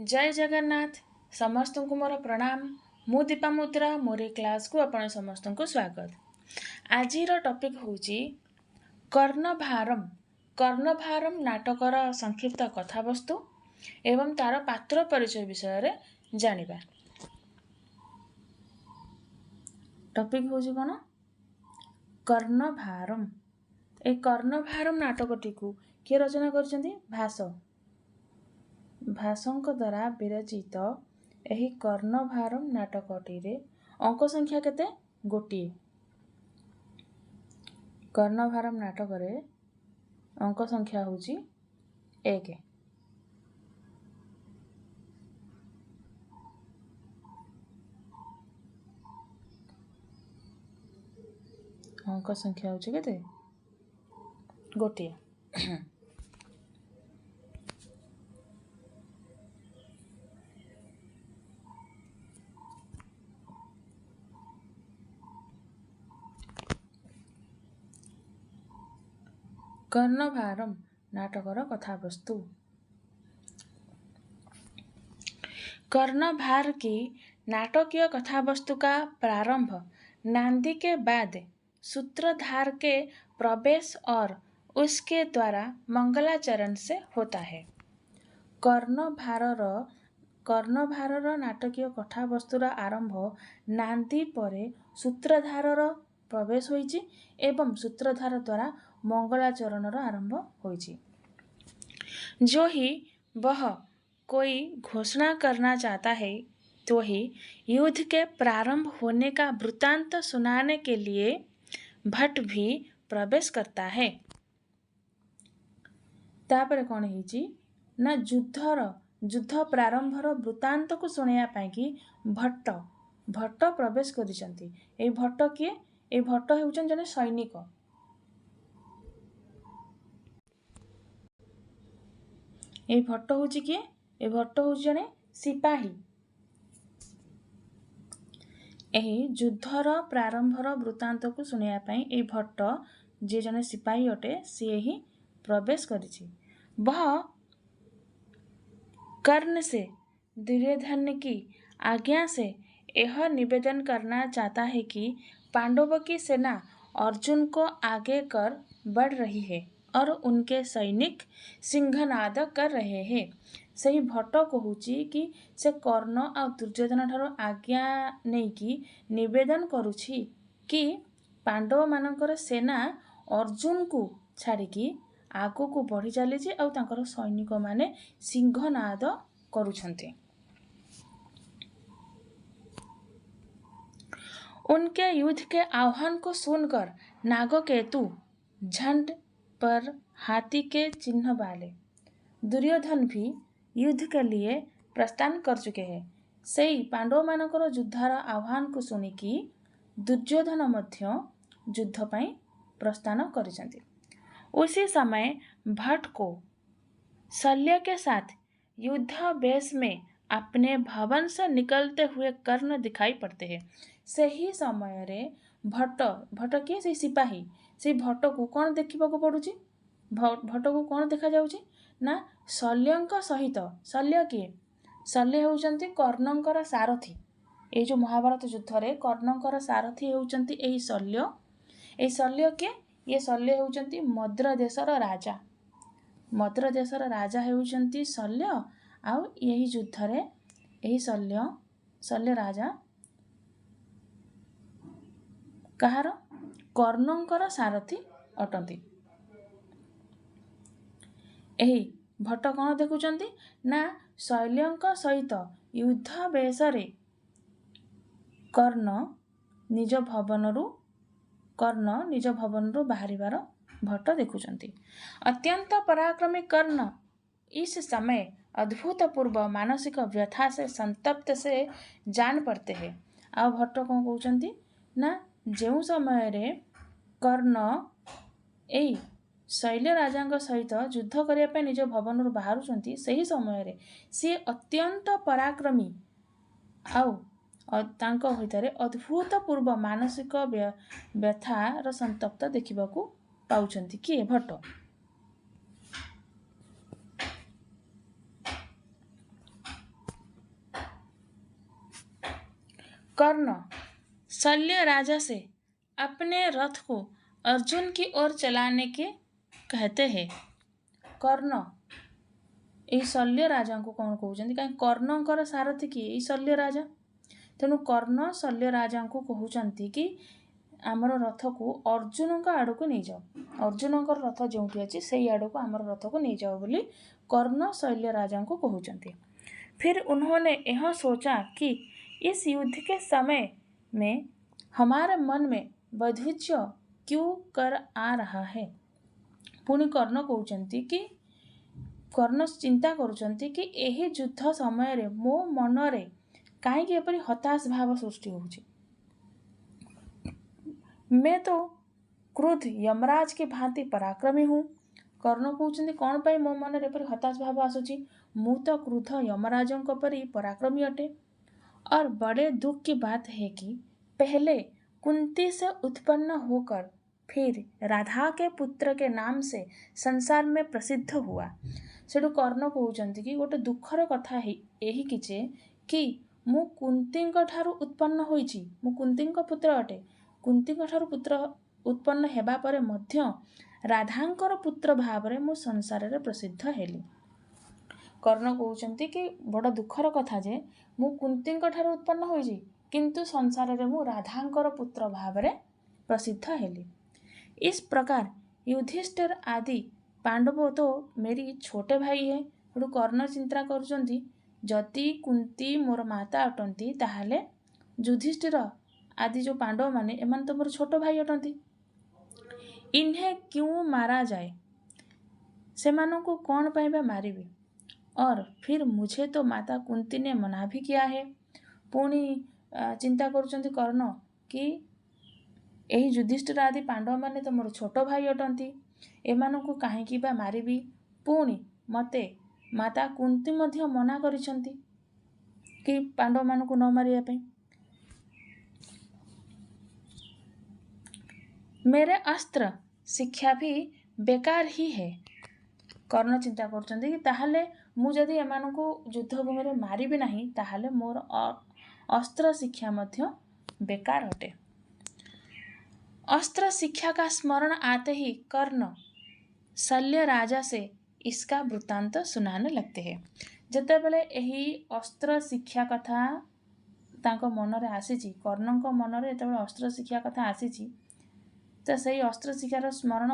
जय जगन्नाथ समस्त को मोर प्रणाम। मु दीपा मुद्रा मोर क्लास को आपण समस्त को स्वागत। आज टॉपिक होची कर्णभारम। कर्णभारम नाटकर संक्षिप्त कथावस्तु एवं तार पात्र परिचय विषय रे जानिबा। टॉपिक होची कोन कर्णभारम। ए कर्णभारम नाटकटी को किए रचना करछन्ती भास भासंक द्वारा विरचित एही कर्णभारम नाटकटी रे अंक संख्या केते गोटी। कर्णभारम नाटक रे अंक संख्या होची 1। अंक संख्या होची केते गोटी। कर्णभारम नाटकर कथावस्तु। कर्णभार की नाटकीय कथावस्तु का प्रारंभ नांदी के बाद सूत्रधार के प्रवेश और उसके द्वारा मंगलाचरण से होता है। कर्णभारर नाटकीय कथावस्तुर आरंभ नांदी परे सूत्रधारर प्रवेश होइछि एवं सूत्रधार द्वारा मंगलाचरणर आरंभ होइछि। जो ही वह कोई घोषणा करना चाहता है तो ही युद्ध के प्रारंभ होने का वृत्तांत सुनाने के लिए भट्ट भी प्रवेश करता है। तापर कौन होइछि ना युद्ध प्रारंभर वृत्तांत को सुनाया पाई कि भट्ट प्रवेश करिसंती। ए भट्ट किए? ए भट्ट हेउचन जने सैनिक। ए भट्ट होउछि किए? ए भट्ट होउछि जने सिपाही। एही युद्धर प्रारंभर वृत्तांत को सुनाया पाई ए भट्ट जे जने सिपाही अटे से ही प्रवेश करिछि। वह कर्ण से दुर्योधन की आज्ञा से यह निवेदन करना चाहता है कि पांडवों की सेना अर्जुन को आगे कर बढ़ रही है और उनके सैनिक सिंहनाद कर रहे हैं। सही भट्ट कहूची कि से कर्ण आ दुर्योधन ठारो आज्ञा नहीं कि निवेदन करुछि कि पांडव मानकर सेना अर्जुन को छाड़िकी आगो को बढ़ी चली और तांकर सैनिक माने सिंहनाद करुछन्ते। उनके युद्ध के आह्वान को सुनकर नागकेतु झंड पर हाथी के चिन्ह वाले दुर्योधन भी युद्ध के लिए प्रस्थान कर चुके हैं। सही पांडव मानकर युद्धर आह्वान को सुनिकी दुर्योधन मध्य युद्ध पाई प्रस्थान करिसंती। उसी समय भट्ट को शल्य के साथ युद्ध वेश में अपने भवन से निकलते हुए कर्ण दिखाई पड़ते हैं। सही समय रे भट्ट किए से सिपाही से भट्ट को कौन देखा पड़ुछि? भट्ट को कौन देखा जाउछि ना शल्यंक सहित। शल्य किए? शल्य होउचंती कर्णंकर सारथी। ए जो महाभारत युद्ध रे कर्णंकर सारथी होउचंती एही शल्य। ए शल्य के ये शल्य होउचंती मद्र देशर राजा। मद्र देशर राजा होउचंती शल्य आउ यही युद्ध रे एही शल्य राजा कहार कर्णंकर सारथी अटंती। एही भट्ट कौन देखुचंती ना शल्यंक सहित युद्ध बेशरे कर्ण निज भवनरू बाहरिबार भट्ट देखुचंती। अत्यंत पराक्रमी कर्ण इस समय अद्भुतपूर्व मानसिक व्यथा से संतप्त से जान पड़ते हैं। आ भट्ट कौन कहउचंती ना जेउ समय रे कर्ण एई शैल्य राजा सहित युद्ध करने निज भवन बाहर सही समय सी अत्यंत पराक्रमी आउ भितर अद्भुतपूर्व मानसिक व्यथार संतप्त देखा पाउछंती किए भट्ट। कर्ण शल्य राजा से अपने रथ को अर्जुन की ओर चलाने के कहते हैं। कर्ण एई शल्य राजा को कौन कहउछन्ति कहीं कर्णंकर सारथी किए एई शल्य राजा। तेणु कर्ण शल्य राजा को कहउछन्ति कि आमर रथ को अर्जुन आड़ को नहीं जाओ, अर्जुन रथ जो अच्छी से आड़ को आमर रथ को नहीं जाओ बोली कर्ण शल्य राजा को कहउछन्ति। फिर उन्होंने यह सोचा कि इस युद्ध के समय में हमारे मन में वैधुर्य क्यों कर आ रहा है। पुणी कर्ण कहउछन्ति कि कर्ण चिंता करुछन्ति कि एही युद्ध समय रे मो मनरे कहीं एपरी हताश भाव सृष्टि होउछि। मैं तो क्रोध यमराज के भांति पराक्रमी हूँ। कर्ण कहउछन्ति कौन पाई मो मन एपरी हताश भाव आसुछि, मु तो क्रोध यमराजों परी पराक्रमी अटे। और बड़े दुख की बात है कि पहले कुंती से उत्पन्न होकर फिर राधा के पुत्र के नाम से संसार में प्रसिद्ध हुआ। सेठू कर्ण कहउछन्ति कि गोटे दुखर कथा है यही किचे कि मु कुंती ठारू उत्पन्न होइछि, मु कुंती पुत्र अटे। कुंती ठारू पुत्र उत्पन्न हेबा परे मध्य राधांकर पुत्र भावरे मु संसार रे प्रसिद्ध हेली। कर्ण कहउछन्ति कि बड़ दुखर कथा जे मु कुंती ठारू उत्पन्न होइछि किंतु संसार रे मु राधांकर पुत्र भावरे प्रसिद्ध हेली। इस प्रकार युधिष्ठिर आदि पांडव तो मेरी छोटे भाई है। हेठू कर्ण चिंता करुछन्ति जदि कुंती मोर माता अटंती ताहाले युधिष्ठिर आदि जो पांडव माने एमान तो मोर छोट भाई अटंती। इन्हें क्यों मारा जाए, सेमानों को कौन पाइबा मारिबे। और फिर मुझे तो माता कुंती ने मना भी किया है। पुणी चिंता करुछन्ति कर्ण कि एही युधिष्ठिर आदि पांडव माने तो मोर छोट भाई अटंती, एमानों को काहेकि बा मारिबी। पुणी मते माता कुंती मध्य मना करिछन्ति कि पांडव मानू को न मारिया पे। मेरे अस्त्र शिक्षा भी बेकार ही है। कर्ण चिंता करुछन्ति कि ताहाले मु जदि एमानू को युद्ध भूमि रे मारिबी नाही ताहाले मोर अस्त्र शिक्षा मध्य बेकार अटे। अस्त्र शिक्षा का स्मरण आते ही कर्ण शल्य राजा से इसका वृत्तांत सुनाने लगते हैं। जते बेले एही अस्त्र शिक्षा कथा तांको मनरे आसीची, कर्णंको मनरे जते बेले अस्त्र शिक्षा कथा आसीची तो सही अस्त्र शिक्षार स्मरण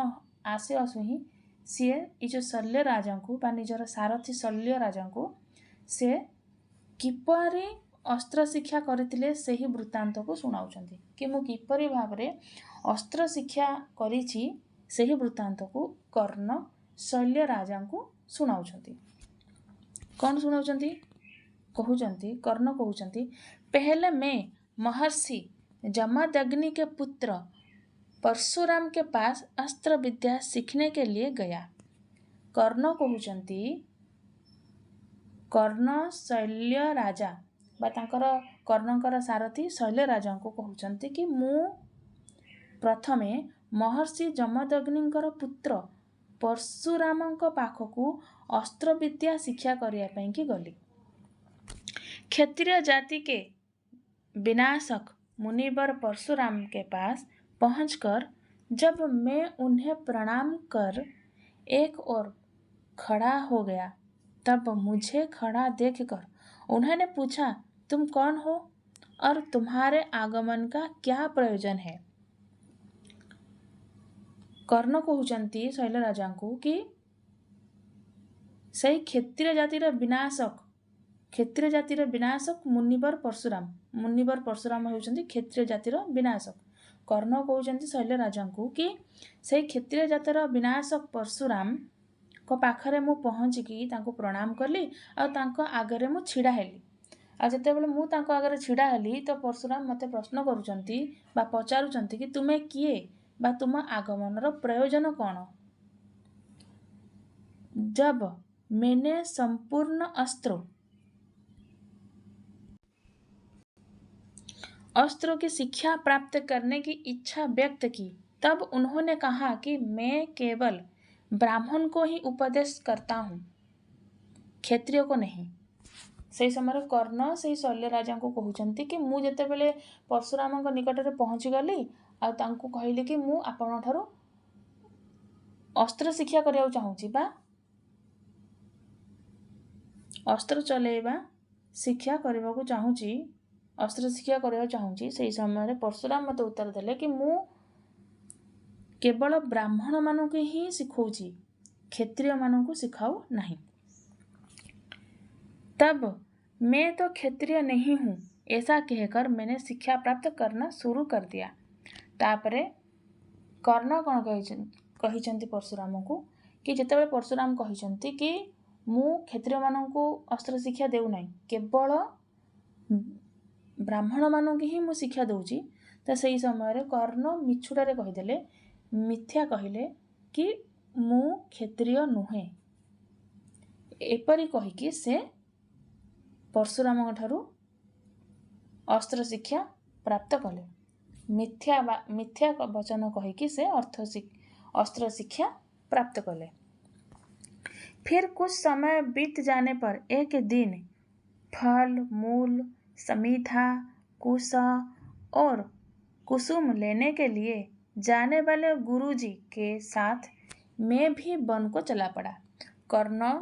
आसे असु ही सी ये जो शल्य राजा को बा निजर सारथी शल्य राजा को से किपरि अस्त्र शिक्षा करथिले सेही वृत्तांत को सुनाउछन्ति कि मु किपरि भाबरे अस्त्र शिक्षा करिछि सेही वृत्तांत को कर्ण शल्य राजा को सुनाउछन्ति। कौन सुनाउछन्ति कहउछन्ति कर्ण कहउछन्ति पहले मैं महर्षि जमदग्नि के पुत्र परशुराम के पास अस्त्र विद्या सीखने के लिए गया। कर्ण कहउछन्ति कर्ण शल्य राजा बा तांकर कर्णंकर सारथी शल्य राजा को कहउछन्ति कि मु प्रथमे महर्षि जमदग्निंकर पुत्र परशुरामंक पाखकू अस्त्र विद्या शिक्षा करिया पई कि गली। क्षत्रिय जाति के विनाशक मुनिवर परशुराम के पास पहुंचकर जब मैं उन्हें प्रणाम कर एक और खड़ा हो गया तब मुझे खड़ा देखकर उन्होंने पूछा तुम कौन हो और तुम्हारे आगमन का क्या प्रयोजन है। कर्ण कहउछन्ति शल्य राजा को कि सही क्षत्रिय जातिर विनाशक मुनिवर परशुराम होउछन्ति क्षत्रिय जातिर विनाशक। कर्ण कहउछन्ति शल्य राजा को कि सही क्षत्रिय जातिर विनाशक परशुराम को पाखरे मु पहुँचिकी तांको प्रणाम कली और तांको आगरे मु छिड़ा हेली। आ जते बेले मु तांको आगरे छिड़ा हेली तो परशुराम मते प्रश्न करुछन्ति बा पचारुछन्ति कि तुमे किए बा तुम आगमनर प्रयोजन कौन। जब मैंने संपूर्ण अस्त्रों की शिक्षा प्राप्त करने की इच्छा व्यक्त की तब उन्होंने कहा कि मैं केवल ब्राह्मण को ही उपदेश करता हूँ, क्षत्रिय को नहीं। से समय कर्ण से शल्य राजा को कहते कि मु जेतेबेले परशुराम निकट में पहुँचीगली आंकु कहली कि मु आपण ठारू अस्त्र शिक्षा करने चाहूँगी बा अस्त्र चलेबा शिक्षा करने को चाहूँगी अस्त्र शिक्षा करने चाहूँगी से समय परशुराम मत उत्तर देले कि मु केवल ब्राह्मण मानक ही सिखाऊँ क्षत्रिय मानक सिखाऊ नहीं। तब मैं तो क्षत्रिय नहीं हूँ ऐसा कहकर मैंने शिक्षा प्राप्त करना शुरू कर दिया। तापरे कर्ण कौन कही परशुराम को कि जितेबाला परशुराम कहते कि मु क्षत्रिय मानक अस्त्र शिक्षा देना केवल ब्राह्मण मानक ही मु शिक्षा दूची। तो सही समय कर्ण मिछुटारे कहीदेले मिथ्या कहले कि मु क्षत्रिय नुहे एपरी कहीकि से परशुराम ठारू अस्त्र शिक्षा प्राप्त कले। मिथ्या वचन कहीकि से अस्त्र शिक्षा प्राप्त कले। फिर कुछ समय बीत जाने पर एक दिन फल मूल समीधा कुश और कुसुम लेने के लिए जाने वाले गुरुजी के साथ मैं भी वन को चला पड़ा। कर्ण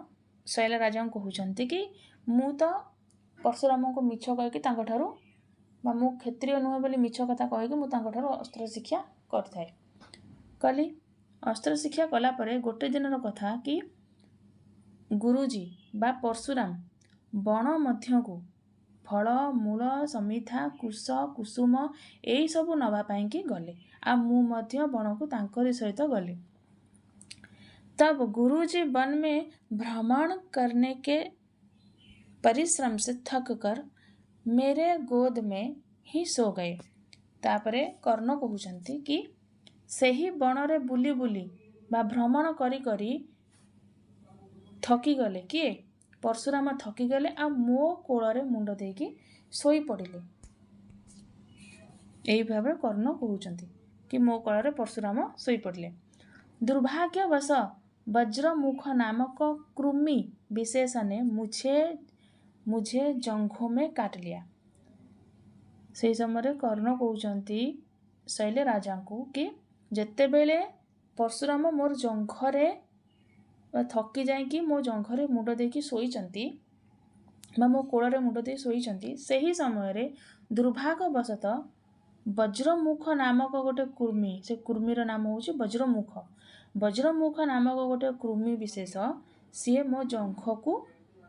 शैल राजा को कहते कि मु तो परशुराम को मिछ कहीकि मु क्षत्रिय नुहे बोली मिछ कथा कहीकि मु अस्त्र शिक्षा करथाए। कली अस्त्र शिक्षा कला परे गोटे दिन कथा कि गुरुजी बा परशुराम बण मध्य को फल मूल समीधा कुश कुसुम यही सबू नवापाई कि गले आ मु मध्य बण को तांकरी सहित गली। तब गुरुजी वन में भ्रमण करने के परिश्रम से थक कर मेरे गोद में ही सो गए। तापरे कर्ण कहते कि सही बणरे बुली बुली बा भ्रमण करी करी थकी गले किए परशुराम थकी गले आ मो कोଳରେ मुंड देकी सोई पड़िले। यही भाव कर्ण कहते कि मो कोଳରେ परशुराम सोई पड़िले। दुर्भाग्यवश वज्रमुख नामक कृमि विशेष ने मुझे जंघों में काट लिया। से समय कर्ण कहते शैल राजा को कि जेते बेले परशुराम मोर जंघरे थकी जाइकी मो जंघरे मुंड देकी सोईचंती बा मो कोଳରେ मुंड दे सोईचंती सही समय दुर्भाग्यवशतः वज्रमुख नामक गोटे कृमि से कृमिर नाम हूँ वज्रमुख। वज्रमुख नामक गोटे कृमि विशेष सी मो जंघ को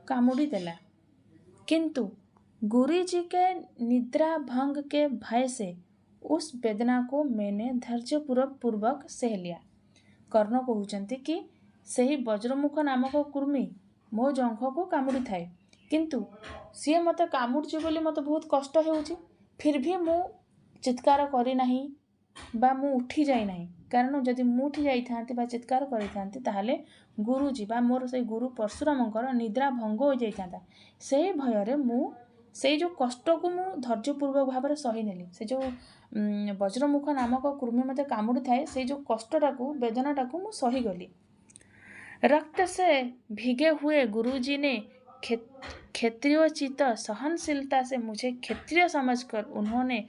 कामुड़ी देला। किंतु गुरुजी के निद्रा भंग के भय से उस वेदना को मैंने धैर्यपूर्वक सह लिया। कर्ण कहते कि सही वज्रमुख नामक कृमि मो जंघ को कामुड़ी थाए किंतु सी मत कामुड़ी बोली मत बहुत कष्ट होउची फिर भी मु चित्कार करी नाही बा मु उठी जाई नाही कारण जदि मु उठी जाई थांती बा चित्कार करी थांती ताहाले गुरुजी बा मोर से गुरु परशुरामकर निद्रा भंग हो जाई थांता। से भय रे मु से जो कष्ट को मु धैर्यपूर्वक भाव में सही नेली से जो वज्रमुख नामक कृमि मते कामुड़ी थाए से जो कष्टटा को वेदनाटा को मु सही गली। रक्त से भीगे हुए गुरुजी ने क्षत्रियोचित सहनशीलता से मुझे क्षत्रिय समझकर उन्होंने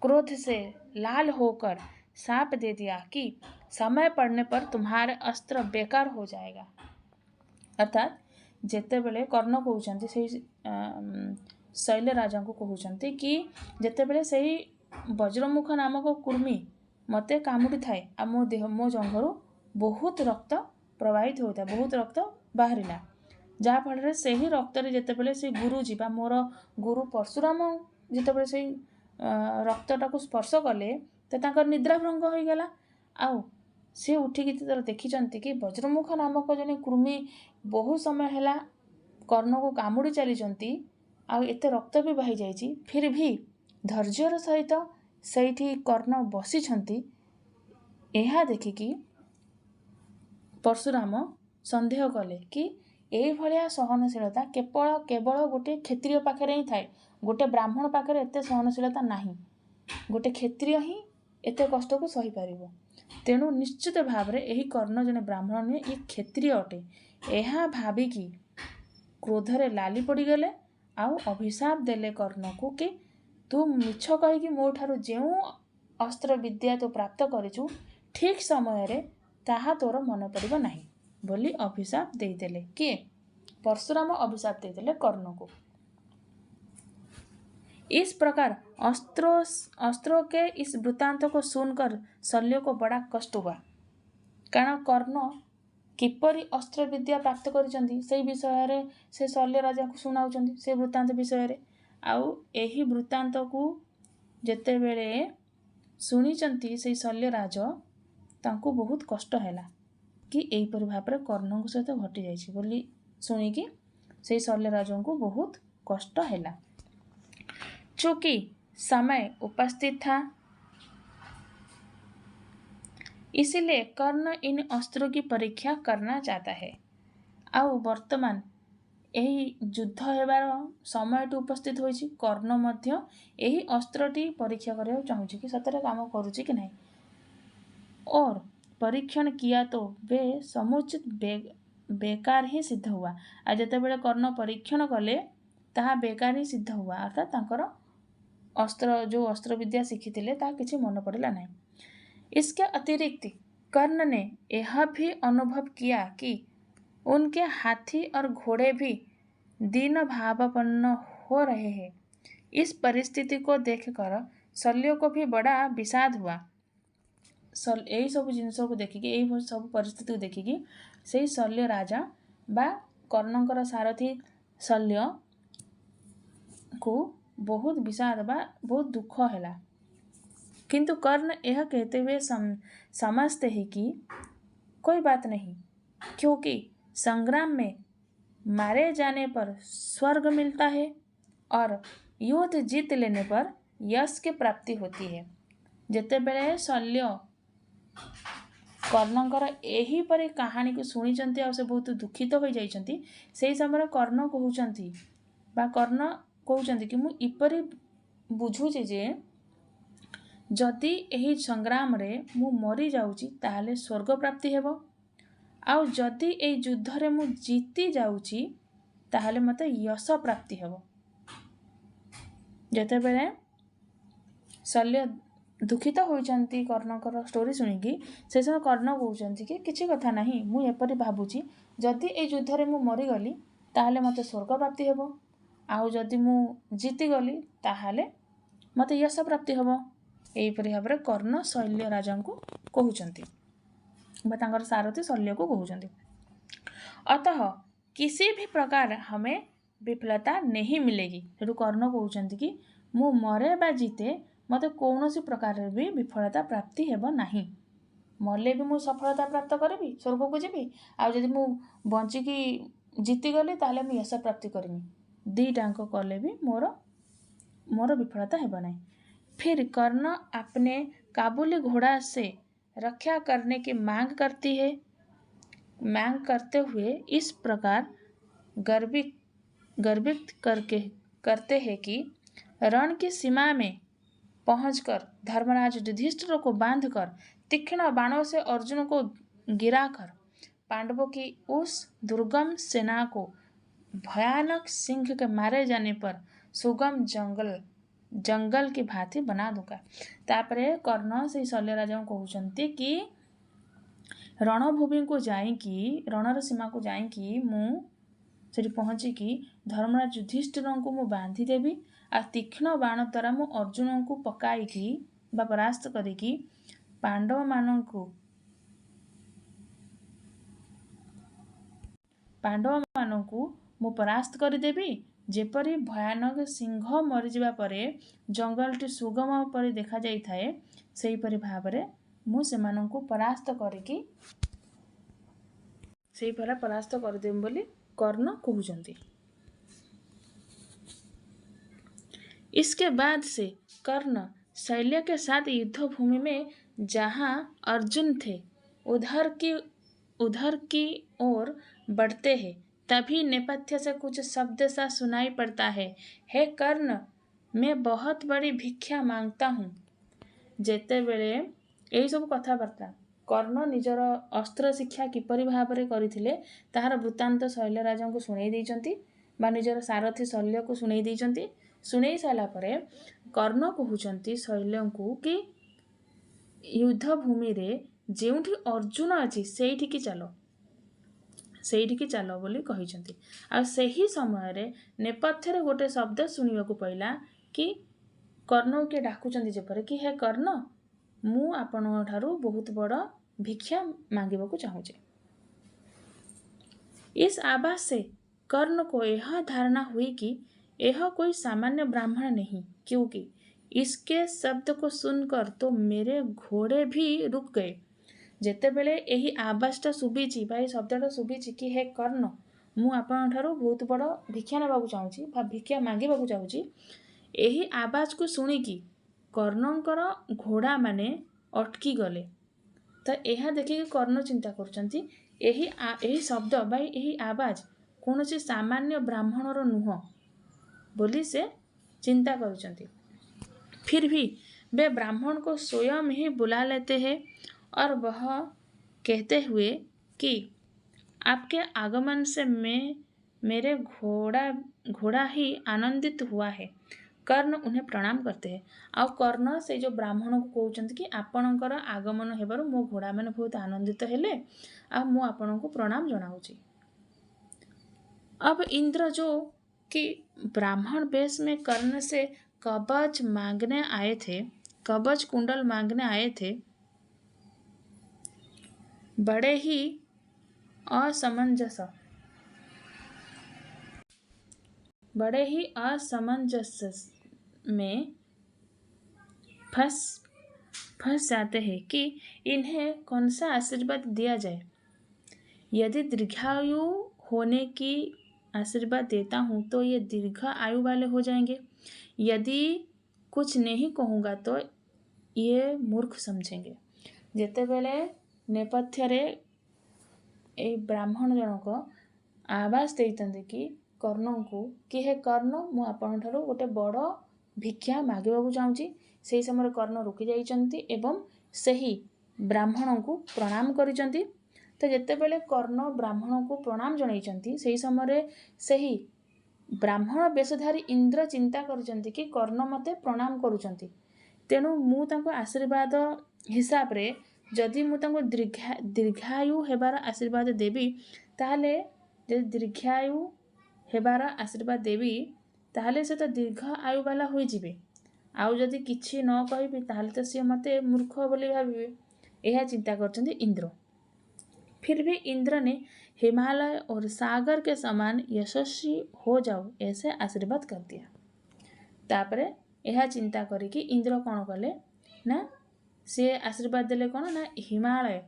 क्रोध से लाल होकर शाप दे दिया कि समय पड़ने पर तुम्हारे अस्त्र बेकार हो जाएगा। अर्थात जेते बेले कर्ण कहते से शैल राजा को कहते कि जेते बेले से वज्रमुख नामक कृमि मते कामुड़ी थाए आ मो देह मो जंघरू बहुत रक्त प्रवाहित होता है बहुत रक्त बाहरिला जहाँफल से ही रक्त जितेबाला से गुरुजी बा मोर गुरु परशुराम जितेबाला से रक्तटा को स्पर्श कले तो निद्रा भंग हो गला। आउ सी उठिकी देखी कि वज्रमुख नामक जने कृमि बहुत समय है कर्ण को कामुड़ी चली आते रक्त भी बही जाइए फिर भी धैर्यर सहित से कर्ण बसी यह देखिकी परशुराम संदेह कले कि यही भाया सहनशीलता केवल गोटे क्षत्रिय पाखे ही थाए गोटे ब्राह्मण पाखे एत सहनशीलता नहीं गोटे क्षत्रिय ही एत कष्ट को सही पार। तेणु निश्चित भाव में यही कर्ण जने ब्राह्मण नुहे ये क्षत्रिय अटे यह भाविकी क्रोधरे लाली पड़गले आउ अभिशाप देले कर्ण को कि तू मिछ कहीकि मो ठारू जेउ अस्त्र विद्या तू प्राप्त करिछु ठीक समय रे ताहा तोर मन पड़िब नाही बोली अभिशाप देदेले। किए? परशुराम अभिशाप देदेले कर्ण को। इस प्रकार अस्त्रों के इस वृत्तांत को सुनकर शल्य को बड़ा कष्ट हुआ, कारण कर्ण किपरि अस्त्र विद्या प्राप्त करिसंती से विषय रे से शल्य राजा को सुनाउचंती से वृत्तांत विषय रे। आउ एही वृत्तांत को जेतेबेले शुणिचंती से शल्य राज तांको बहुत कष्ट हैला कि एहीपरि भाବରେ कर्णଙ୍କ सहित घटी जाइछि बोली शुणिकी से शल्य राजों को बहुत कष्ट हैला। चूंकि समय उपस्थित था इसलिए कर्ण इन अस्त्रों की परीक्षा करना चाहता है। आउ वर्तमान यही युद्ध हेबार समय उपस्थित होइछि कर्ण मध्य यही अस्त्रटी परीक्षा करने चाहूँगी कि सतरे काम करुच्ची कि नहीं। और परीक्षण किया तो वे समुचित बेकार ही सिद्ध हुआ। आज जिते बड़े कर्ण परीक्षण कले ताहा बेकार ही सिद्ध हुआ, अर्थात तांकर अस्त्र जो अस्त्र विद्या शिखी ता किसी मन पड़ला नहीं। इसके अतिरिक्त कर्ण ने यह भी अनुभव किया कि उनके हाथी और घोड़े भी दीन भावापन्न हो रहे हैं। इस परिस्थिति को देखकर शल्य को भी बड़ा विषाद हुआ। यही सब जिनस को देखिकी यही सब परिस्थिति को देखिकी से शल्य राजा बा कर्णंकर सारथी शल्य को बहुत विषाद बा बहुत दुख हैला। किंतु कर्ण यह कहते हुए समझते हैं कि कोई बात नहीं, क्योंकि संग्राम में मारे जाने पर स्वर्ग मिलता है और युद्ध जीत लेने पर यश की प्राप्ति होती है। जेते बेले शल्य कर्णंकर यही परी कहानी को शुणी आ से बहुत दुखित हो जाइछंती से समय कर्ण कहउछंती बा कर्ण कहउछंती कि मु इपरी बुझुची जे जदि एही संग्राम रे मु मरी जाउची ताहले स्वर्ग प्राप्ति हेबो, आउ जदि एही युद्ध रे मु जीती जाउची ताहले मते यश प्राप्ति हेबो। जेते बेले शल्य दुखित होइछंती कर्णकर स्टोरी सुनिकी से समय कर्ण कहउछंती कि किछि कथा नाही, मु एपरि भाबुची जदि एही युद्ध रे मु मरी गली ताहले मते स्वर्ग प्राप्ति हेबो, आउ जदि मु जीती गली ताहले मते यश प्राप्ति हेबो। एहीपरि भाବରେ कर्ण शल्य राजा को कहउछंती बा तांकर सारथी शल्य को कहउछंती। अतः किसी भी प्रकार हमें विफलता नहीं मिलेगी। सेठू कर्ण कहउछंती कि मु मरे बा जीते मते कौनसी प्रकार भी विफलता प्राप्ति हेबो नाही। मरले भी मु सफलता प्राप्त करबी स्वर्ग को जीबी, आ जदि मु बंची की जीती गली ताहले मु यश प्राप्ति करमी, दीटांक कले भी मोर विफलता हेबो नाही। फिर कर्ण अपने काबुली घोड़ा से रक्षा करने की मांग करते हुए इस प्रकार गर्वित करते हैं कि रण की सीमा में पहुंचकर धर्मराज युधिष्ठिर को बांधकर तीक्ष्ण बाणों से अर्जुन को गिराकर पांडवों की उस दुर्गम सेना को भयानक सिंह के मारे जाने पर सुगम जंगल की भांति बना दूंगा। तापरे कर्ण से शल्य राजा को कहउछंती कि रणभूमि को जाइकी रणर सीमा को जाइकी मु सेठी पहुंचिकी धर्मराज युधिष्ठिर को मु बांधी देवी आ तीक्ष्ण बाण द्वारा मु अर्जुन को पकाइकी बा परास्त करिकी पांडव मानंकु मु परास्त करदेवी। जेपरी भयानक सिंह मरीजा परे जंगलटी सुगम परि देखा जाई थाए सेहीपरि भावरे मु सेमानंकु परास्त करदेम बोली कर्ण कहउछंती। इसके बाद से कर्ण शल्य के साथ युद्ध भूमि में जहाँ अर्जुन थे उधर की ओर बढ़ते हैं। तभी नेपथ्य से कुछ शब्द सा सुनाई पड़ता है, हे कर्ण मैं बहुत बड़ी भिक्षा मांगता हूँ। जेते बेले यही सब कथबार्ता कर्ण निजर अस्त्र शिक्षा किपरि भाବରେ କରିଥିଲେ ताहार वृत्तांत शल्य राजा को सुनाई देइचंती। बा निजर सारथी शल्य को शुणई देइचंती। शुणई सारा परे कर्ण कहउचंती शल्य को कि युद्ध भूमि रे जेउठी अर्जुन अछि सेठिकी चलो, ସେଇଠିକି ଚାଲ ବୋଲି କହିଛନ୍ତି। ଆଉ ସେହି ସମୟରେ ନେପଥ୍ୟରେ ଗୋଟେ ଶବ୍ଦ ଶୁଣିବାକୁ ପାଇଲା କି କର୍ଣ୍ଣକୁ କିଏ ଡାକୁଛନ୍ତି ଯେପରି କି ହେ କର୍ଣ୍ଣ, ମୁଁ ଆପଣଙ୍କ ଠାରୁ ବହୁତ ବଡ଼ भिक्षा मांगिବାକୁ ଚାହୁଁଛି। इस आवाज से कर्ण को यह धारणा हुई कि यह कोई सामान्य ब्राह्मण नहीं, क्योंकि इसके शब्द को सुनकर तो मेरे घोड़े भी रुक गए। ଯେତେବେଳେ ଏହି ଆବାଜଟା ଶୁଭିଛି ବା ଏହି ଶବ୍ଦଟା ଶୁଭିଛି କି ହେ କର୍ଣ୍ଣ, ମୁଁ ଆପଣଙ୍କ ଠାରୁ ବହୁତ ବଡ଼ ଭିକ୍ଷା ନେବାକୁ ଚାହୁଁଛି ବା ଭିକ୍ଷା ମାଗିବାକୁ ଚାହୁଁଛି, ଏହି ଆବାଜକୁ ଶୁଣିକି କର୍ଣ୍ଣଙ୍କର ଘୋଡ଼ାମାନେ ଅଟକି ଗଲେ। ତ ଏହା ଦେଖିକି କର୍ଣ୍ଣ ଚିନ୍ତା କରୁଛନ୍ତି ଏହି ଶବ୍ଦ ବା ଏହି ଆବାଜ କୌଣସି ସାମାନ୍ୟ ବ୍ରାହ୍ମଣର ନୁହଁ ବୋଲି ସେ ଚିନ୍ତା କରୁଛନ୍ତି। फिर भी वे ब्राह्मण को स्वयं ही बुला लेते हैं और वह कहते हुए कि आपके आगमन से मेरे घोड़ा ही आनंदित हुआ है। कर्ण उन्हें प्रणाम करते हैं। ଆଉ କର୍ଣ୍ଣ ସେ ଯେଉଁ ବ୍ରାହ୍ମଣକୁ କହୁଛନ୍ତି କି ଆପଣଙ୍କର ଆଗମନ ହେବାରୁ ମୋ ଘୋଡ଼ାମାନେ ବହୁତ ଆନନ୍ଦିତ ହେଲେ, ଆଉ ମୁଁ ଆପଣଙ୍କୁ ପ୍ରଣାମ ଜଣାଉଛି। अब इंद्र जो कि ब्राह्मण वेश में कर्ण से कवच मांगने आए थे, कवच कुंडल मांगने आए थे, बड़े ही असमंजस में फंस जाते हैं कि इन्हें कौन सा आशीर्वाद दिया जाए। यदि दीर्घायु होने की आशीर्वाद देता हूँ तो ये दीर्घ आयु वाले हो जाएंगे, यदि कुछ नहीं कहूँगा तो ये मूर्ख समझेंगे। ଯେତେବେଳେ ନେପଥ୍ୟରେ ଏଇ ବ୍ରାହ୍ମଣ ଜଣକ ଆବାଜ ଦେଇଛନ୍ତି କି କର୍ଣ୍ଣଙ୍କୁ କି ହେ କର୍ଣ୍ଣ, ମୁଁ ଆପଣଙ୍କ ଠାରୁ ଗୋଟେ ବଡ଼ ଭିକ୍ଷା ମାଗିବାକୁ ଚାହୁଁଛି, ସେହି ସମୟରେ କର୍ଣ୍ଣ ରୋକି ଯାଇଛନ୍ତି ଏବଂ ସେହି ବ୍ରାହ୍ମଣଙ୍କୁ ପ୍ରଣାମ କରିଛନ୍ତି। ତ ଯେତେବେଳେ କର୍ଣ୍ଣ ବ୍ରାହ୍ମଣକୁ ପ୍ରଣାମ ଜଣାଇଛନ୍ତି, ସେହି ସମୟରେ ସେହି ବ୍ରାହ୍ମଣ ବେଶଧାରୀ ଇନ୍ଦ୍ର ଚିନ୍ତା କରିଛନ୍ତି କି କର୍ଣ୍ଣ ମୋତେ ପ୍ରଣାମ କରୁଛନ୍ତି, ତେଣୁ ମୁଁ ତାଙ୍କୁ ଆଶୀର୍ବାଦ ହିସାବରେ ଯଦି ମୁଁ ତାଙ୍କୁ ଦୀର୍ଘାୟୁ ହେବାର ଆଶୀର୍ବାଦ ଦେବି, ତାହେଲେ ଯଦି ଦୀର୍ଘାୟୁ ହେବାର ଆଶୀର୍ବାଦ ଦେବି ତାହେଲେ ସେ ତ ଦୀର୍ଘ ଆୟୁ ବାଲା ହୋଇଯିବେ, ଆଉ ଯଦି କିଛି ନ କହିବି ତାହେଲେ ତ ସିଏ ମୋତେ ମୂର୍ଖ ବୋଲି ଭାବିବେ। ଏହା ଚିନ୍ତା କରିଛନ୍ତି इंद्र। फिर भी इंद्र ने हिमालय और सागर के समान यशस्वी हो जाओ ऐसे आशीर्वाद कर दिया। तापरे ଏହା ଚିନ୍ତା କରିକି इंद्र କ'ଣ କଲେ ନା ସେ आशीर्वाद देले କ'ଣ ନା हिमालय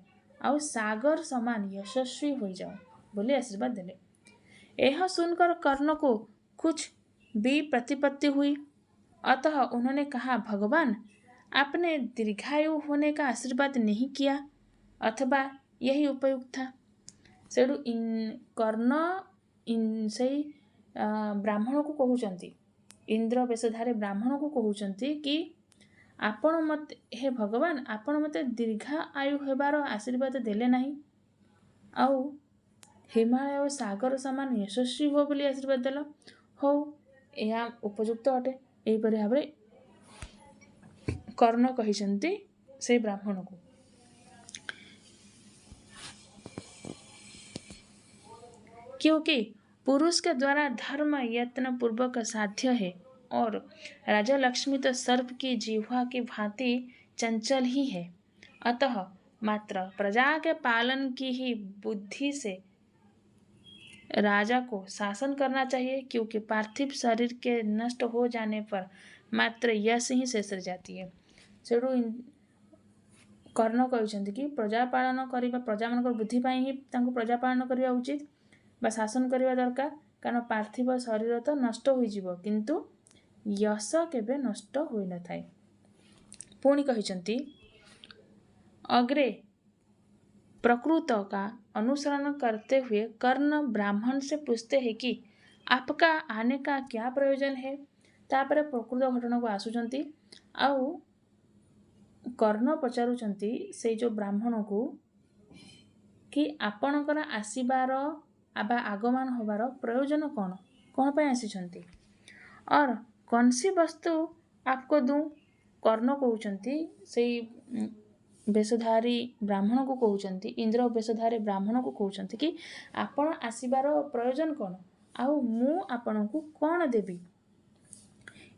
ଆଉ सागर समान यशस्वी हो जाओ बोली आशीर्वाद देले। यह सुनकर कर्ण को कुछ भी प्रतिपत्ति हुई, अतः उन्होंने कहा, भगवान आपने दीर्घायु होने का आशीर्वाद नहीं किया अथवा यही उपयुक्त था। सेठू कर्ण से ब्राह्मण को कहउचंती, इंद्र वेशधारी ब्राह्मण को कहउचंती कि आपण मत हे भगवान आपण मते दीर्घ आयु हेबार आशीर्वाद देले नहीं, आउ हिमालय और सागर समान यशस्वी हो बोली आशीर्वाद देल। हो यह उपयुक्त अटे। एहीपरि भाव कर्ण कहिसंती से ब्राह्मण को। क्योंकि पुरुष के द्वारा धर्म यत्न पूर्वक साध्य है और राजा लक्ष्मी तो सर्प की जिह्वा की भांति चंचल ही है, अतः मात्र प्रजा के पालन की ही बुद्धि से राजा को शासन करना चाहिए, क्योंकि पार्थिव शरीर के नष्ट हो जाने पर मात्र यश ही शेष रह जाती है। सेठू कर्ण कहते कि प्रजा पालन करने प्रजा मान बुद्धि पाई ही प्रजा पालन करने उचित बा शासन करने दरकार, कारण पार्थिव शरीर तो नष्ट हो किंतु यश केबे नष्ट हो न थाए। पुणी कहते अग्रे प्रकृत का अनुसरण करते हुए कर्ण ब्राह्मण से पूछते हैं कि आपका आने का क्या प्रयोजन है। तापर प्रकृत घटना को आसुचंती आउ कर्ण पचारुचंती से जो ब्राह्मण को कि आपणकर आसीबार आगमन होबार प्रयोजन कौन, कौन पे आसिछंती और कौन सी वस्तु आपको दूं कर्ण कहउचंती सेई बेशधारी ब्राह्मण को कहउचंती इंद्र बेशधारी ब्राह्मण को कहउचंती कि आपण आसीबार प्रयोजन कौन आउ मु आपण को कौन देवी।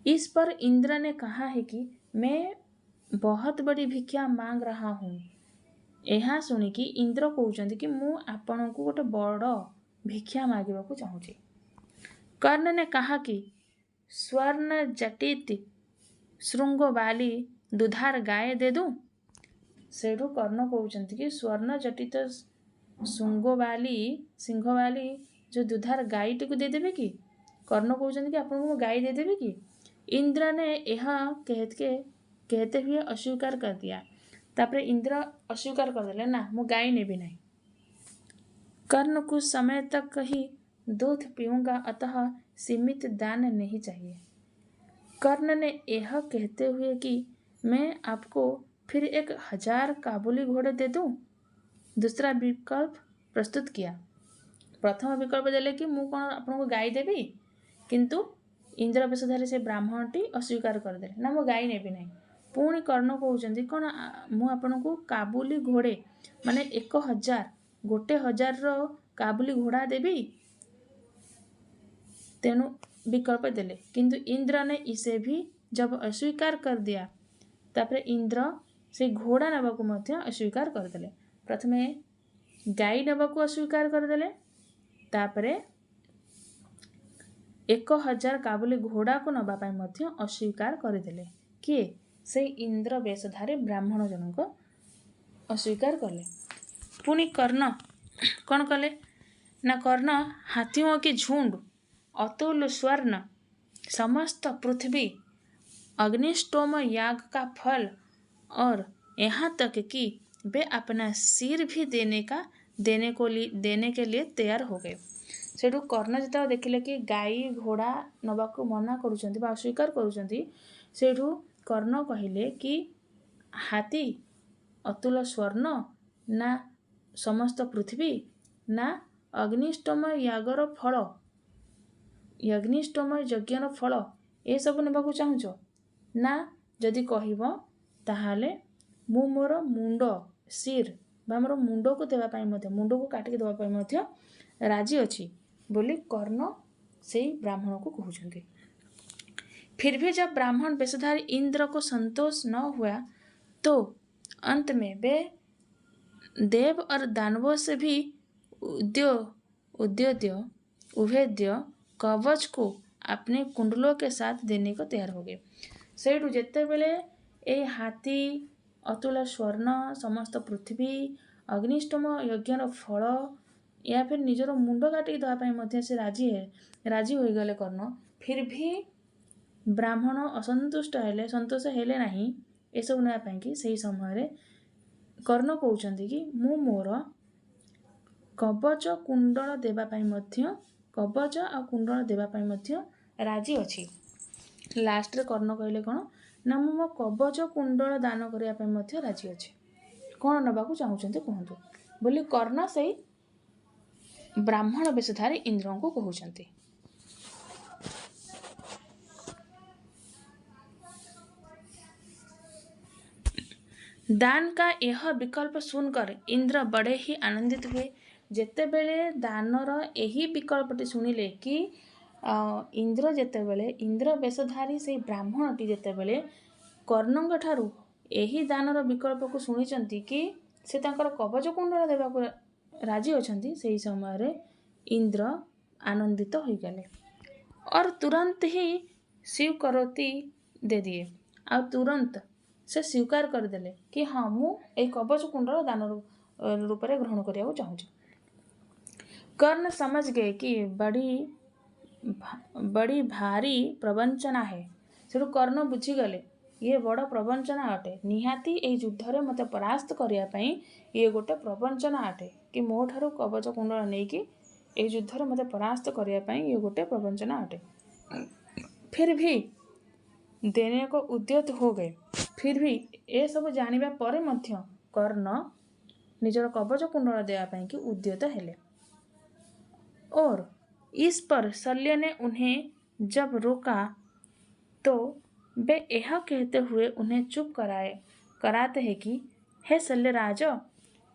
इस पर इंद्र ने कहा है कि मैं बहुत बड़ी भिक्षा मांग रहा हूँ। यह शुणिकी इंद्र कहउचंती कि मु आपण को गोटे बड़ भिक्षा मांगवा को चाहूँगी। कर्ण ने कहा कि स्वर्ण जटित श्रृंग वाली दुधार गाय दे दूं। सेठू कर्ण कहउचंती कि स्वर्ण जटित सिंह वाली जो दुधार गायटी को दे देबे कि कर्ण कहउचंती कि आपन को गाय दे देबे कि। इंद्र ने यह कहते हुए अस्वीकार कर दिया। तापर इंद्र अस्वीकार कर देले ना मु गाय नेबी नहीं। कर्ण कुछ समय तक ही दूध पीऊंगा अतः सीमित दान नहीं चाहिए। कर्ण ने यह कहते हुए कि मैं आपको फिर 1000 काबुली घोड़े दे दूं दूसरा विकल्प प्रस्तुत किया। प्रथम विकल्प देले कि मु कौन आपको गाय देवी किंतु इंद्र बेशधारी से ब्राह्मणटी अस्वीकार करदे ना मु गाय नेबी नहीं। पुणी कर्ण कहउचंती कौन मु आपको काबुली घोड़े माने 1000 गोटे 1000 रो काबुली घोड़ा देवी। तेणु विकल्प देले किंतु इंद्र ने इसे भी जब अस्वीकार कर दिया तापर इंद्र से घोड़ा नेबा को मध्य अस्वीकार करदेले। प्रथमे गाय नेबा को अस्वीकार करदेले तापरे 1000 काबुली घोड़ा को नबा पाई मध्य अस्वीकार करदेले। किए से इंद्र वेशधारी ब्राह्मण जनक अस्वीकार कले। पुणी कर्ण कौन कले ना कर्ण हाथियों के झुंड अतुल स्वर्ण समस्त पृथ्वी अग्निष्टोम याग का फल और यहाँ तक कि वे अपना सिर भी देने के लिए तैयार हो गए। सेठू कर्ण जिते देखिले कि गाई घोड़ा नबा को मना करुचंती बा अस्वीकार करुचंती सेठू कर्ण कहिले कि हाथी अतुल स्वर्ण ना समस्त पृथ्वी ना अग्निष्टोम यागर फल अग्निष्टोम यज्ञर फल ए सब नेबाकू चाहूच ना जदि कहब ताहाले मु मोर मुंड सिर बा मोर मुंड को देवा पाई मध्य मुंड को काटिक देवा पाई मध्य राजी अछि बोली कर्ण से ब्राह्मण को कहउचंती। फिर भी जब ब्राह्मण बेशधारी इंद्र को संतोष न हुआ तो अंत में वे देव और दानवों से भी उभेद्य कवच को अपने कुंडलों के साथ देने को तैयार हो गए। सेठू जेते बेले ए हाथी अतुल स्वर्ण समस्त पृथ्वी अग्निष्टम यज्ञर फल या फिर निजर मुंड काटिक देवाई मध्य से राजी हो गले कर्ण। फिर भी ब्राह्मण असंतुष्ट हेले संतोष हेले नहीं एसबू नापाई कि सही समय कर्ण कहउचंती कि मु मोर कवच कुंडल देवाई मध्य कवच आ कुंडल देवाई मध्य राजी अछि। लास्ट रे कर्ण कहले कौन ना मु मो कवच कुंडल दान करने मध्य राजी अछि। कौन नबाकू चाहूचंती कहतु बोली कर्ण से ब्राह्मण बेशधारी इंद्र को कहउचंती। दान का यह विकल्प सुनकर इंद्र बड़े ही आनंदित हुए। जेते बेले दानर यही विकल्पटी सुनिले कि इंद्र जेते बेले इंद्र बेशधारी से ब्राह्मणटी जेते बेले कर्णंग ठारू यही दानर विकल्प को शुणिचंती कि से तांकर कवच कुंडल देवा को राजी अछंती सेही समय रे इंद्र आनंदित हो गले और तुरंत ही स्वीकृति दे दिए आ तुरंत से स्वीकार करदेले कि हाँ मु एक कवच कुंडल दान रूप में ग्रहण करने चाहूँ। कर्ण समझ गए कि बड़ी भारी प्रवंचना है। से कर्ण बुझीगले ये बड़ प्रवंचना अटे निहाती ए युद्ध में मत परास्त करने ये गोटे प्रवंचना अटे कि मो ठारू कवच कुंडल नहीं कि युद्ध में मत परास्त करने ये गोटे प्रवंचना अटे। फिर भी देने को उद्यत हो गए। फिर भी ए सब जानिबा परे मध्य कर्ण निजर कवच कुंडल देवाई कि उद्यत हेले और इस पर शल्य ने उन्हें जब रोका तो वे यह कहते हुए उन्हें चुप कराते हैं कि हे शल्यराज,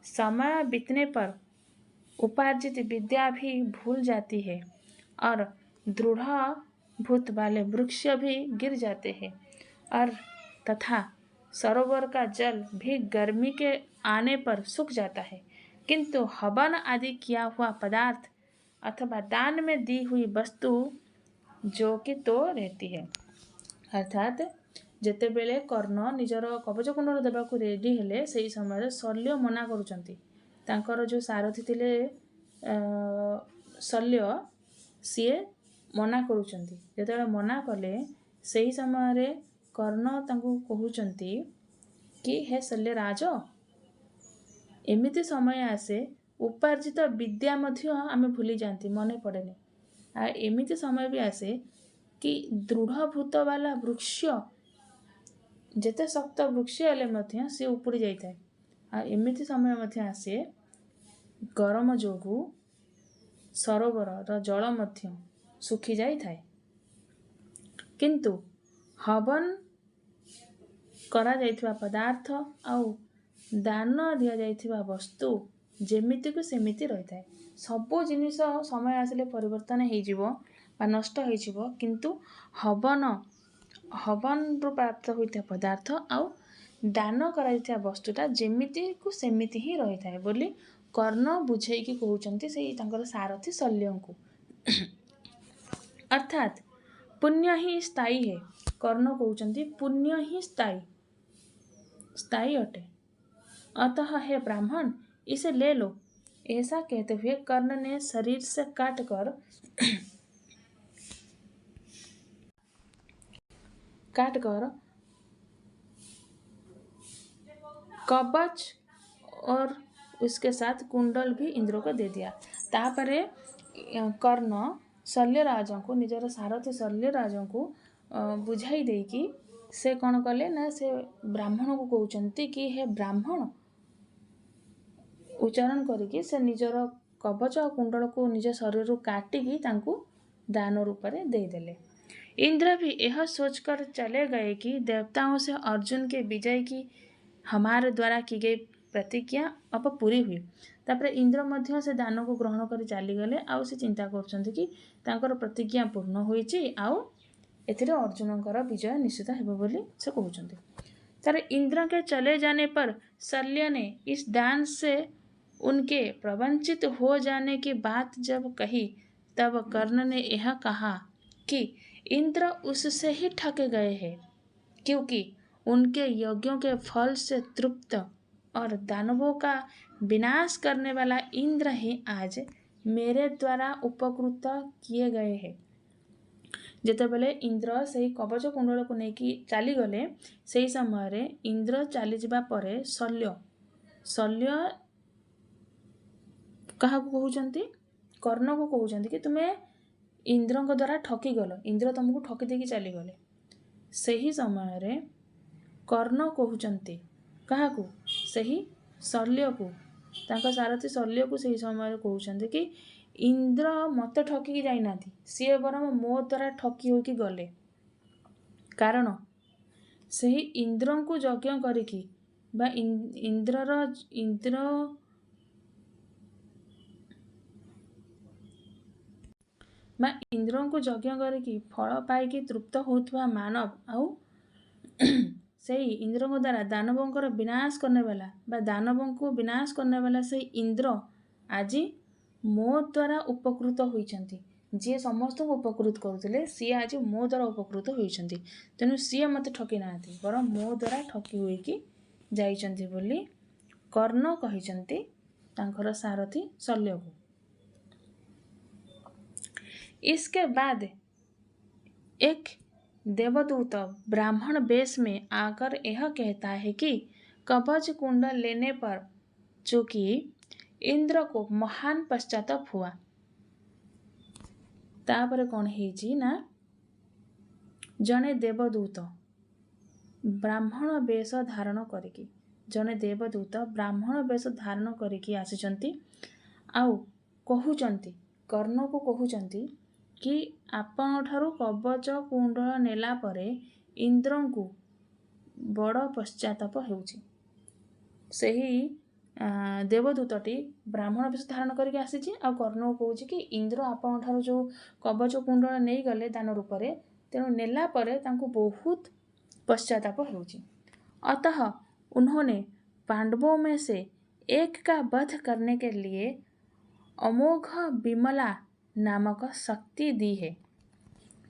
समय बीतने पर उपार्जित विद्या भी भूल जाती है और दृढ़ भूत वाले वृक्ष भी गिर जाते हैं और तथा सरोवर का जल भी गर्मी के आने पर सूख जाता है, किंतु हवन आदि किया हुआ पदार्थ अथवा दान में दी हुई वस्तु जो कि तो रहती है। अर्थात जेतेबेले कर्ण निजर कवच कुंडल देवाक रेडी हेले सेही समय शल्य मना करुचंती। तांकर जो सारथी थिले शल्य सीए मना करुचंती। जेतेबेले मना कले सेही समय कर्ण तांकु कहउचंती कि हे शल्यराज, एमिति समय आसे उपार्जित विद्या मध्य आमे भूली जाती, मने पड़ेनी। आ एमिति समय भी आसे कि दृढ़भूत वाला वृक्ष जेते शक्त वृक्ष हेले मध्य से उपुड़ी जाइए। आ एमिति समय मध्य आसे गरम जोगु सरोवर जल मध्य सुखी जाइए, किंतु हवन करा जाइथिबा पदार्थ आउ दान दिया जाइथिबा वस्तु जेमिति को सेमिति रही थाए। सबो जिनिस समय आसले परिवर्तन हो नष्ट हो, किंतु हवन रु प्राप्त होता पदार्थ आउ दान करा वस्तुटा जेमिति को सेमिति ही रही थाए बोली कर्ण बुझेकी कहउचंती से तांकर सारथी शल्य को। अर्थात पुण्य ही स्थायी है। कर्ण कहउचंती पुण्य ही स्थायी अटे, अतः हे ब्राह्मण इसे ले लो। ऐसा कहते हुए कर्ण ने शरीर से काटकर कवच और उसके साथ कुंडल भी इंद्र को दे दिया। तापरे कर्ण शल्यराज को निजर सारथी शल्यराज को बुझाई देकी से कौन कले ना से ब्राह्मण को कहउचंती कि हे ब्राह्मण उच्चारण करके से निजर कवच और कुंडल को निज शरीर काटिकी तांकु दान रूप में देदेले। इंद्र भी यह सोचकर चले गए कि देवताओं से अर्जुन के विजय की हमारे द्वारा की गई प्रतिज्ञा अब पूरी हुई। तापर इंद्र मध्य से दान को ग्रहण कर चली गले आउ से चिंता करछंती कि तांकर प्रतिज्ञा पूर्ण होईची आउ एथिरे अर्जुनकर विजय निश्चित हेबो बोली से कहउचंती। तार इंद्र के चले जाने पर शल्य ने इस दान से उनके प्रवंचित हो जाने की बात जब कही तब कर्ण ने यह कहा कि इंद्र उससे ही ठगे गए हैं, क्योंकि उनके यज्ञों के फल से तृप्त और दानवों का विनाश करने वाला इंद्र ही आज मेरे द्वारा उपकृत किए गए हैं। जेतेबेले इंद्र से कवच कुंडल को लेकिन चली गले से समय इंद्र चली जाबा परे शल्य क्या कहउचंती कर्ण को कहउचंती कि तुम्हें इंद्र द्वारा ठकी गल, इंद्र तुमको ठकी देकी चली गले। सही समय कर्ण कहउचंती क्या सही शल्य को तांका सारथी शल्य को सही समय कहउचंती कि इंद्र मत ठकी जाई नाथी, सी बरम मो द्वारा ठकी होकी गले। कारण सही इंद्र को यज्ञ करिकी बा इंद्र को यज्ञ करिकी फल पाइकी तृप्त होता मानव आउ से इंद्र द्वारा दानवों विनाश करने वाला बा दानवों को विनाश करने वाला से इंद्र आज मो द्वारा उपकृत होइछंती। जी समस्त को उपकृत करुले सी आज मो द्वारा उपकृत होइछंती, तेणु सी मत ठकी नाथी बर मो द्वारा ठकी होइकी जाइछंती बोली कर्ण कहिछंती तांकर सारथी शल्य को। इसके बाद एक देवदूत ब्राह्मण वेश में आकर यह कहता है कि कवच कुंडल लेने पर चूंकि इंद्र को महान पश्चाताप हुआ। तापर कौन है ना जने देवदूत ब्राह्मण वेश धारण करिकी जने देवदूत ब्राह्मण वेश धारण करिकी आसिचंती आउ कहउचंती କର୍ଣ୍ଣକୁ କହୁଛନ୍ତି କି ଆପଣଙ୍କଠାରୁ କବଚ କୁଣ୍ଡଳ ନେଲା ପରେ ଇନ୍ଦ୍ରଙ୍କୁ ବଡ଼ ପଶ୍ଚାତାପ ହେଉଛି। ସେହି ଦେବଦୂତଟି ବ୍ରାହ୍ମଣ ବେଶ ଧାରଣ କରିକି ଆସିଛି ଆଉ କର୍ଣ୍ଣକୁ କହୁଛି କି ଇନ୍ଦ୍ର ଆପଣଙ୍କଠାରୁ ଯେଉଁ କବଚ କୁଣ୍ଡଳ ନେଇଗଲେ ଦାନ ରୂପରେ, ତେଣୁ ନେଲା ପରେ ତାଙ୍କୁ ବହୁତ पश्चाताप होगी। अतः उन्होंने पांडवों में से एक का वध करने के लिए अमोघ विमला नामक शक्ति दी है।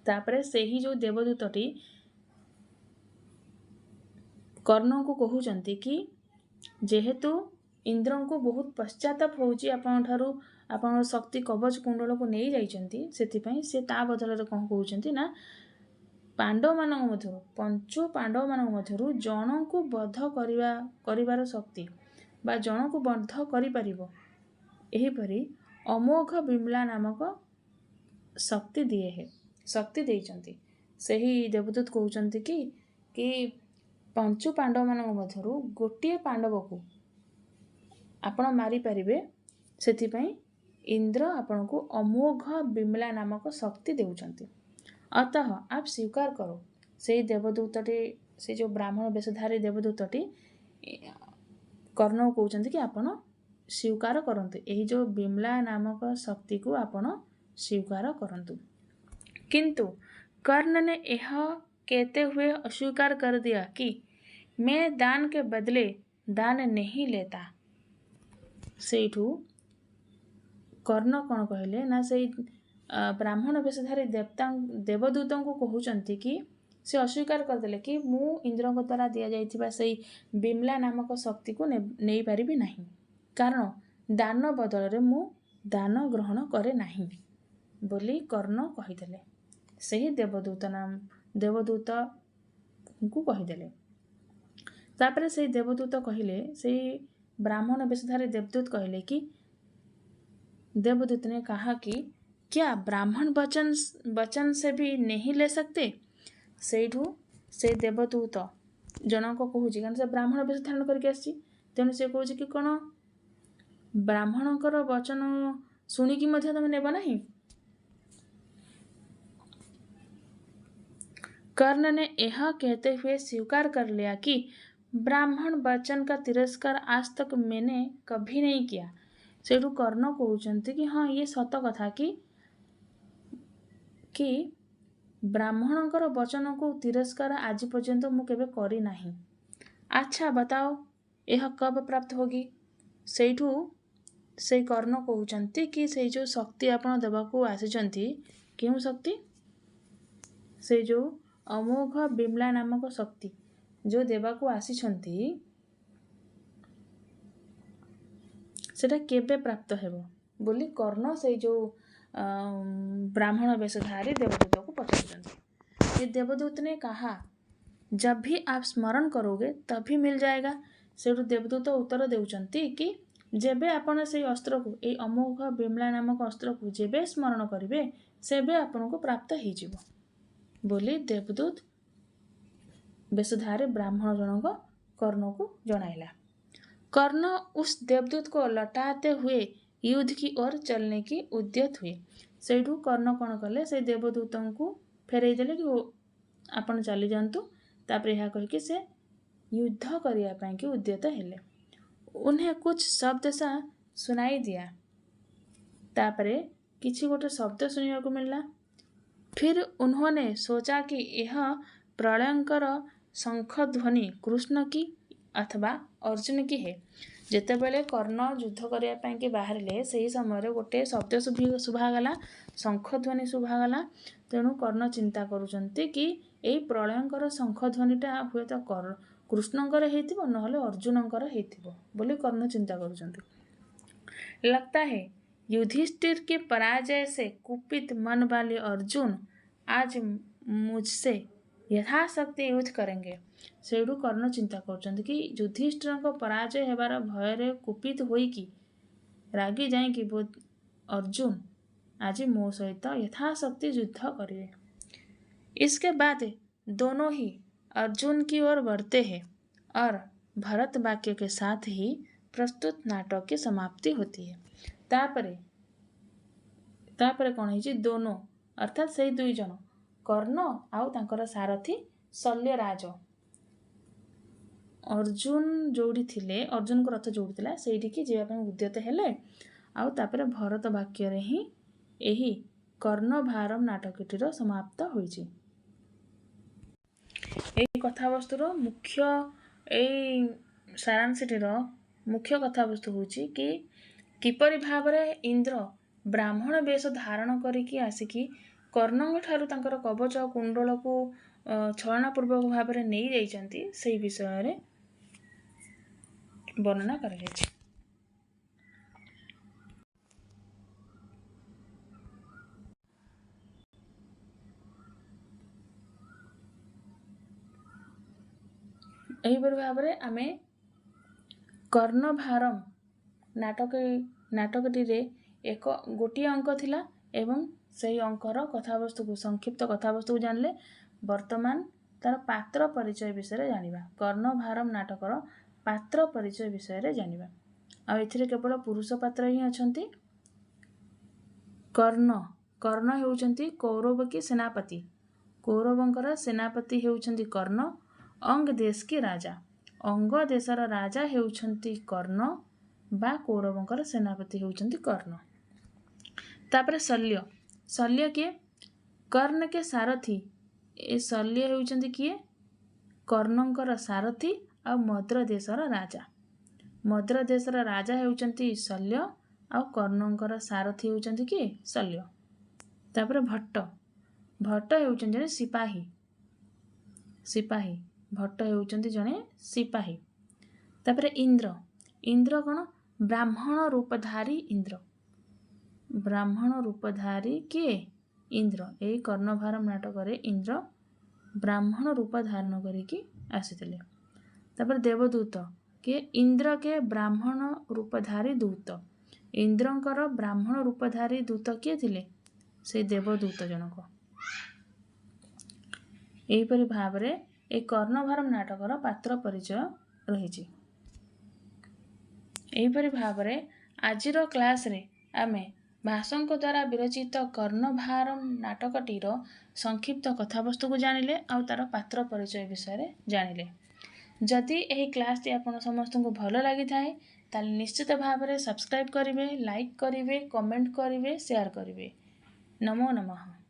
तापरे से ही जो देवदूतटी कर्ण को कहते कि जेहेतु इंद्र को बहुत पश्चाताप होची आपण शक्ति कवच कुंडल को नहीं जाइछंती, सेथिपई से ता बदल कौन कहते ना पांडव मान मध्य पंचु पांडव मान मध्य जन को बध करिवार शक्ति बा जन को बध करिपारिबो एहीपरि अमोघ विमला नामक शक्ति दिए है, शक्ति देइचंती। सही देवदूत कहउचंती कि पंचु पांडव मान मध्य गोटे पांडव को आपण मारी पारिबे, सेथिपई इंद्र आपण को अमोघ विमला नामक शक्ति देउचंती। अतः आप स्वीकार करो। से देवदूतटी से जो ब्राह्मण वेशधारी देवदूतटी कर्ण को कहते कि आपण स्वीकार करंतु, यही जो विमला नामक शक्ति को आपण स्वीकार करंतु। किंतु कर्ण ने यह कहते हुए अस्वीकार कर दिया कि मैं दान के बदले दान नहीं लेता। सेठू कर्ण कौन कहले ना से ब्राह्मण वेशधारी देवदूत को कहते कि से अस्वीकार करदे कि मु इंद्र द्वारा दि जाइथिबा से विमला नामक शक्ति को नहीं पारिबी नहीं, कारण दान बदल रे मु दान ग्रहण करे नहीं बोली कर्ण कहीदेले। सही देवदूत को कहीदेले। तापरे से देवदूत कहले, से ब्राह्मण वेशधारी देवदूत कहले कि देवदूत ने कहा कि क्या ब्राह्मण वचन से भी नहीं ले सकते। सेठू से देवदूत जनक कहूँ कारण से ब्राह्मण वेश धारण करके आसी, तेणु से कहूँ कि कौन ब्राह्मणकर वचन शुणिकी तुम नेब नहीं। कर्ण ने यह कहते हुए स्वीकार कर लिया कि ब्राह्मण वचन का तिरस्कार आज तक मैंने कभी नहीं किया। सेठू कर्ण कहते कि हाँ ये सत कथा कि ब्राह्मणकर वचन को तिरस्कार आज पर्यंत मु केबे करी नहीं। अच्छा बताओ यह कब प्राप्त होगी। सेठू से कर्ण कहते कि से जो शक्ति आपण देवाकू आसीचंती, केउ शक्ति, से जो अमोघ विमला नामक शक्ति जो देवाकू आसीचंती सेटा केबे प्राप्त हेबो बोली कर्ण से जो ब्राह्मण वेशधारी देवदूत को पचारते। देवदूत ने कहा जब भी आप स्मरण करोगे तभी मिल जाएगा। से देवदूत उत्तर देउचंती कि जेबे आपण से अस्त्र को ए अमोघ विमला नामक अस्त्र को जेबे स्मरण करिवे सेबे आपण को प्राप्त हो जिवो बोली देवदूत वेशधारी ब्राह्मण जनक कर्ण को जणाइला। कर्ण उस देवदूत को लौटाते हुए युद्ध की ओर चलने की उद्यत हुए। सेठू कर्ण कौन कले से देवदूत को फेरई देले कि आपण चली जातु। तापरे यह कह से युद्ध करने की उद्यत हेले। उन्हें कुछ शब्द सा सुनाई दिया। तापरे किसी गोटे शब्द सुनने को मिलला। फिर उन्होंने सोचा कि यह प्रलयंकर शंख ध्वनि कृष्ण की अथवा अर्जुन की है। जेतेबेले कर्ण युद्ध करने बाहर से समय गोटे शब्द शुभागला, शंखध्वनि शुभागला। तेणु कर्ण चिंता करुचंती कि यही प्रलयंकर शंखध्वनिटा हुए तो कृष्णंकर हेतिबो नहले अर्जुनंकर हेतिबो बोली कर्ण चिंता करुचंती। लगता है युधिष्ठिर के पराजय से कुपित मन वाले अर्जुन आज मुझसे यथाशक्ति युद्ध करेंगे। सेठू कर्ण चिंता करचंती कि युधिष्ठिर को पराजय हेबार भय कुपित होइकी रागी जाए कि अर्जुन आज मो सहित यथाशक्ति युद्ध करेंगे। इसके बाद दोनों ही अर्जुन की ओर बढ़ते हैं और भरत वाक्य के साथ ही प्रस्तुत नाटक की समाप्ति होती है। तापरे तापर कौन है दोनों अर्थात से दुई जन कर्ण आउ तांकर सारथी शल्यराज अर्जुन जोड़ी थिले अर्जुन को रथ जोड़ी थिला सेठी की जीवा ପାଇଁ उद्यत हेले आउ तापर भरत वाक्य रे ही एही कर्णभारम नाटकटीर समाप्त होइछि। एही कथावस्तुर मुख्य एई सारांशटीर मुख्य कथावस्तु होछि कि किपरि भाबरे इंद्र ब्राह्मण वेश धारण करिकी आसिकी कर्णंग ठारू तांकर कवच कुंडल को छलनापूर्वक भाबरे नहीं जाइछन्ति सेही विषय रे वर्णना करा जाइछि। एहीपरि भाबरे आमे कर्णभारम नाटकटी रे एक गोटी अंक थिला एवं सही अंकर कथावस्तु को संक्षिप्त कथावस्तु को जानले। वर्तमान तार पात्र परिचय विषय जानिबा कर्णभारम नाटकर पात्र परिचय विषय जानिबा। आ एथिरे केवल पुरुष पात्र ही अछंती। कर्ण हेउचंती कौरव की सेनापति कौरवंकर सेनापति हेउचंती कर्ण अंग देश की राजा अंग देशर राजा हेउचंती कर्ण बा कौरवंकर सेनापति हेउचंती कर्ण। तापर शल्य किए कर्ण के सारथी ए शल्य हेउचंती किए कर्णंकर सारथी आ मद्र देशर राजा हेउचंती शल्य आ कर्णंकर सारथी हेउचंती किए शल्य। तापर भट्ट हेउचंती जने सिपाही भट्ट हेउचंती जने सिपाही। तापर इंद्र कौन ब्राह्मण रूपधारी किए इंद्र यही कर्णभारम नाटक रे इंद्र ब्राह्मण रूप धारण करिकी आसीथिले। तापर देवदूत के इंद्र के ब्राह्मण रूपधारी दूत इंद्रंकर ब्राह्मण रूपधारी दूत किए थिले से देवदूत जनक। एहीपरि भाबरे ए कर्णभारम नाटकर पात्र परिचय रहिछि। एहीपरि भाबरे आजिर क्लास रे आमे भाषंक द्वारा विरचित कर्णभारम नाटकटीर संक्षिप्त कथावस्तु को जानिले आउ तार पात्र परिचय विषय जानिले। जदि एही क्लास टी आपण समस्त को भल लागि थाए ताले निश्चित भाबरे सब्सक्राइब करिवे, लाइक करिवे, कमेंट करिवे, शेयर करिवे। नमो नमः।